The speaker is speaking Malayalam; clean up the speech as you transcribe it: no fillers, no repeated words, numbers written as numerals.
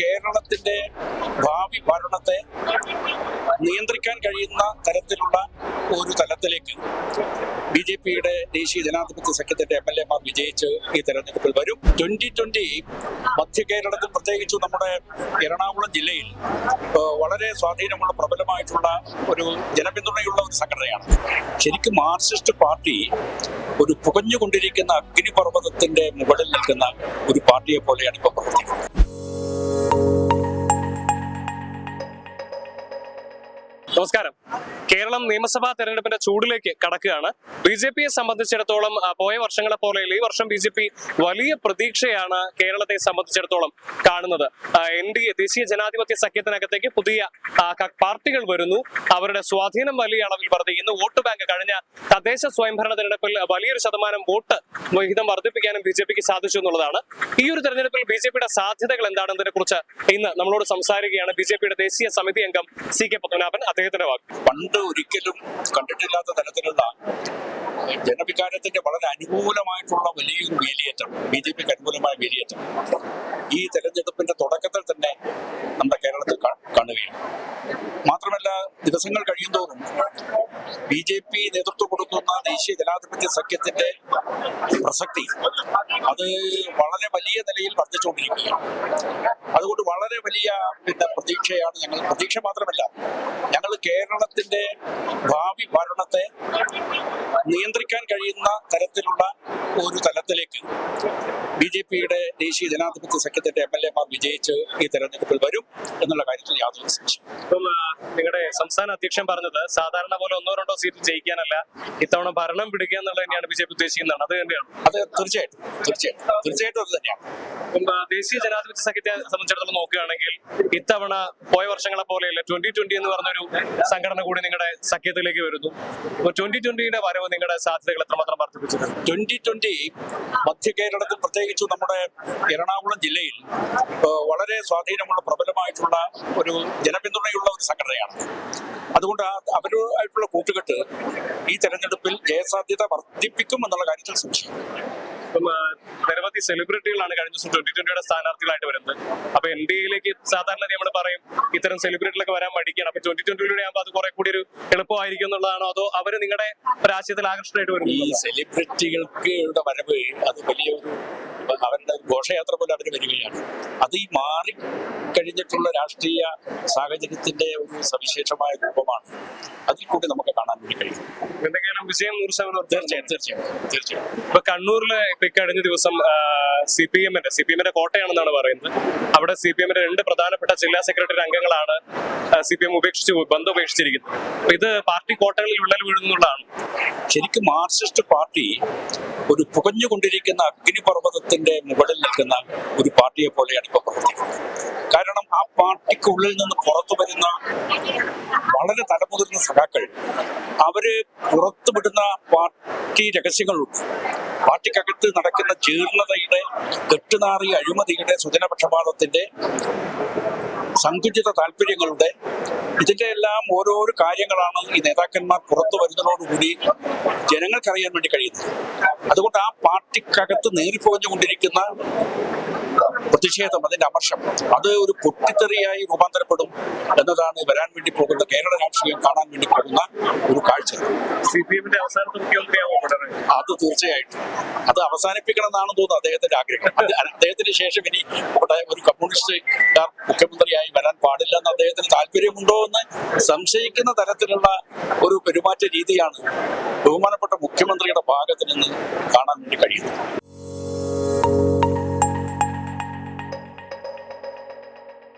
കേരളത്തിന്റെ ഭാവി ഭരണത്തെ നിയന്ത്രിക്കാൻ കഴിയുന്ന തരത്തിലുള്ള ഒരു തലത്തിലേക്ക് ബി.ജെ.പിയുടെ ദേശീയ ജനാധിപത്യ സഖ്യത്തിന്റെ എം.എൽ.എമാർ വിജയിച്ച് ഈ തെരഞ്ഞെടുപ്പിൽ വരും. 2020 മധ്യ കേരളത്തിൽ, പ്രത്യേകിച്ച് നമ്മുടെ എറണാകുളം ജില്ലയിൽ വളരെ സ്വാധീനമുള്ള പ്രബലമായിട്ടുള്ള ഒരു ജനപിന്തുണയുള്ള ഒരു സംഘടനയാണ്. ശരിക്കും മാർക്സിസ്റ്റ് പാർട്ടി ഒരു പുകഞ്ഞുകൊണ്ടിരിക്കുന്ന അഗ്നിപർവ്വതത്തിന്റെ മുകളിൽ നിൽക്കുന്ന ഒരു പാർട്ടിയെ പോലെയാണ് ഇപ്പോൾ പ്രവർത്തിക്കുന്നത്. നമസ്കാരം. കേരളം നിയമസഭാ തെരഞ്ഞെടുപ്പിന്റെ ചൂടിലേക്ക് കടക്കുകയാണ്. ബി.ജെ.പിയെ സംബന്ധിച്ചിടത്തോളം പോയ വർഷങ്ങളെ പോലെ ഈ വർഷം ബി.ജെ.പി വലിയ പ്രതീക്ഷയാണ് കേരളത്തെ സംബന്ധിച്ചിടത്തോളം കാണുന്നത്. NDA ദേശീയ ജനാധിപത്യ സഖ്യത്തിനകത്തേക്ക് പുതിയ പാർട്ടികൾ വരുന്നു. അവരുടെ സ്വാധീനം വലിയ അളവിൽ വർദ്ധിക്കുന്നു. വോട്ട് ബാങ്ക് കഴിഞ്ഞ തദ്ദേശ സ്വയംഭരണ തെരഞ്ഞെടുപ്പിൽ വലിയൊരു ശതമാനം വോട്ട് വിഹിതം വർദ്ധിപ്പിക്കാനും ബി.ജെ.പിക്ക് സാധിച്ചു എന്നുള്ളതാണ്. ഈ ഒരു തെരഞ്ഞെടുപ്പിൽ ബി.ജെ.പിയുടെ സാധ്യതകൾ എന്താണെന്നതിനെ കുറിച്ച് ഇന്ന് നമ്മളോട് സംസാരിക്കുകയാണ് ബി.ജെ.പിയുടെ ദേശീയ സമിതി അംഗം C.K. പത്മനാഭൻ. അദ്ദേഹത്തിന്റെ വാക്ക്. പണ്ട് ഒരിക്കലും കണ്ടിട്ടില്ലാത്ത തരത്തിലുള്ള ജനവികാരത്തിന്റെ വളരെ അനുകൂലമായിട്ടുള്ള വലിയൊരു വേലിയേറ്റം, ബി.ജെ.പിക്ക് അനുകൂലമായ വേലിയേറ്റം ഈ തെരഞ്ഞെടുപ്പിന്റെ തുടക്കത്തിൽ തന്നെ നമ്മുടെ കേരളത്തിൽ കാണുകയാണ്. മാത്രമല്ല, ദിവസങ്ങൾ കഴിയുന്തോറും ബി.ജെ.പി നേതൃത്വം കൊടുക്കുന്ന ദേശീയ ജനാധിപത്യ സഖ്യത്തിന്റെ പ്രസക്തി അത് വളരെ വലിയ നിലയിൽ വർദ്ധിച്ചുകൊണ്ടിരിക്കുകയാണ്. അതുകൊണ്ട് വളരെ വലിയ പ്രതീക്ഷയാണ് ഞങ്ങൾ. പ്രതീക്ഷ മാത്രമല്ല, ഞങ്ങൾ കേരളത്തിന്റെ ഭാവി ഭരണത്തെ നിയന്ത്രിക്കാൻ കഴിയുന്ന തരത്തിലുള്ള ഒരു തലത്തിലേക്ക് ബി.ജെ.പിയുടെ ദേശീയ ജനാധിപത്യ സഖ്യത്തിന്റെ എം.എൽ.എമാർ വിജയിച്ച് ഈ തെരഞ്ഞെടുപ്പിൽ വരും എന്നുള്ള കാര്യത്തിൽ യാതൊരു സംശയം. ഇപ്പം നിങ്ങളുടെ സംസ്ഥാന അധ്യക്ഷൻ പറഞ്ഞത് സാധാരണ പോലെ 1-2 സീറ്റ് ജയിക്കാനല്ല, ഇത്തവണ ഭരണം പിടിക്കുക എന്നുള്ളത് തന്നെയാണ് ബി.ജെ.പി ഉദ്ദേശിക്കുന്നതാണ്. അത് തന്നെയാണ്. അത് തീർച്ചയായിട്ടും അത് തന്നെയാണ്. ദേശീയ ജനാധിപത്യ സഖ്യത്തെ സംബന്ധിച്ചിടത്തോളം നോക്കുകയാണെങ്കിൽ ഇത്തവണ പോയ വർഷങ്ങളെ പോലെയല്ല 2020 എന്ന് പറഞ്ഞൊരു സംഘടന കൂടി നിങ്ങളുടെ സഖ്യത്തിലേക്ക് വരുന്നു. 2020യുടെ വരവ് നിങ്ങളുടെ സാധ്യതകൾ എത്രമാത്രം വർദ്ധിപ്പിച്ചിട്ടുണ്ട്? 2020 മധ്യ കേരളത്തിൽ, പ്രത്യേകിച്ച് നമ്മുടെ എറണാകുളം ജില്ലയിൽ വളരെ സ്വാധീനമുള്ള പ്രബലമായിട്ടുള്ള ഒരു ജനപിന്തുണയുള്ള ഒരു സംഘടനയാണ്. അതുകൊണ്ട് അവരുമായിട്ടുള്ള കൂട്ടുകെട്ട് ഈ തെരഞ്ഞെടുപ്പിൽ ജയസാധ്യത വർദ്ധിപ്പിക്കും എന്നുള്ള കാര്യത്തിൽ സംശയം. നിരവധി സെലിബ്രിറ്റികളാണ് കഴിഞ്ഞ ദിവസം 2020യുടെ സ്ഥാനാർത്ഥികളായിട്ട് വരുന്നത്. അപ്പൊ NDAയിലേക്ക് സാധാരണ നമ്മൾ പറയും ഇത്തരം സെലിബ്രിറ്റികളൊക്കെ വരാൻ മടിക്കണം. അപ്പൊ 2020യുടെ ആകുമ്പോൾ അത് കുറെ കൂടി ഒരു എളുപ്പമായിരിക്കും എന്നുള്ളതാണോ, അതോ അവര് നിങ്ങളുടെ രാജ്യത്തിൽ ആകർഷണമായിട്ട് വരും? ഈ സെലിബ്രിറ്റികൾക്ക് വരവ് അത് വലിയൊരു അവരുടെ ഘോഷയാത്ര പോലെ അവർ വരികയാണ്. അത് ഈ മാറിക്കഴിഞ്ഞിട്ടുള്ള രാഷ്ട്രീയ സാഹചര്യത്തിന്റെ ഒരു സവിശേഷമായ രൂപമാണ്. അതിൽ കൂടി നമുക്ക് കാണാൻ വേണ്ടി കഴിയും. എന്തൊക്കെയാണ് വിജയം 100%? തീർച്ചയായും. ഇപ്പൊ കണ്ണൂരിലെ കഴിഞ്ഞ ദിവസം CPM-ന്റെ കോട്ടയാണെന്നാണ് പറയുന്നത്. അവിടെ CPM-ന്റെ 2 പ്രധാനപ്പെട്ട ജില്ലാ സെക്രട്ടറി അംഗങ്ങളാണ് CPM ബന്ധം ഉപേക്ഷിച്ചിരിക്കുന്നത്. അപ്പൊ ഇത് പാർട്ടി കോട്ടകളിൽ വിള്ളൽ വീഴുന്നുള്ളതാണ്. ശരിക്കും മാർക്സിസ്റ്റ് പാർട്ടി ഒരു പുകഞ്ഞുകൊണ്ടിരിക്കുന്ന അഗ്നിപർവ്വതത്തിന്റെ മുകളിൽ നിൽക്കുന്ന ഒരു പാർട്ടിയെ പോലെയാണ് ഇപ്പോൾ പ്രവർത്തിക്കുന്നത്. കാരണം ആ പാർട്ടിക്കുള്ളിൽ നിന്ന് പുറത്തു വരുന്ന വളരെ തലമുതിർന്ന സഖാക്കൾ അവര് പുറത്തുവിടുന്ന പാർട്ടി രഹസ്യങ്ങളുണ്ട്. പാർട്ടിക്കകത്ത് നടക്കുന്ന ജീർണതയുടെ, കെട്ടുനാറിയ അഴിമതിയുടെ, സുജനപക്ഷപാതത്തിന്റെ, സങ്കുചിത താല്പര്യങ്ങളുടെ, ഇതിന്റെ എല്ലാം ഓരോരോ കാര്യങ്ങളാണ് ഈ നേതാക്കന്മാർ പുറത്തു വരുന്നതോടുകൂടി ജനങ്ങൾക്കറിയാൻ വേണ്ടി കഴിയുന്നത്. അതുകൊണ്ട് ആ പാർട്ടിക്കകത്ത് നേറിപ്പോഞ്ഞുകൊണ്ടിരിക്കുന്ന പ്രതിഷേധം, അതിന്റെ അമർഷം, അത് ഒരു പൊട്ടിത്തെറിയായി രൂപാന്തരപ്പെടും എന്നതാണ് വരാൻ വേണ്ടി പോകുന്ന കേരള രാഷ്ട്രീയം കാണാൻ വേണ്ടി പോകുന്ന ഒരു കാഴ്ച. CPM-ന്റെ അവസാനത്തെ മുഖ്യമന്ത്രിയാവും അത് തീർച്ചയായിട്ടും. അത് അവസാനിപ്പിക്കണം എന്നാണ് തോന്നുന്നത് അദ്ദേഹത്തിന്റെ ആഗ്രഹം. അദ്ദേഹത്തിന് ശേഷം ഇനി ഇവിടെ ഒരു കമ്മ്യൂണിസ്റ്റ് മുഖ്യമന്ത്രിയായി വരാൻ പാടില്ല എന്ന് അദ്ദേഹത്തിന് താല്പര്യമുണ്ടോ എന്ന് സംശയിക്കുന്ന തരത്തിലുള്ള ഒരു പെരുമാറ്റ രീതിയാണ് ബഹുമാനപ്പെട്ട മുഖ്യമന്ത്രിയുടെ ഭാഗത്ത് നിന്ന് കാണാൻ വേണ്ടി കഴിയുന്നത്.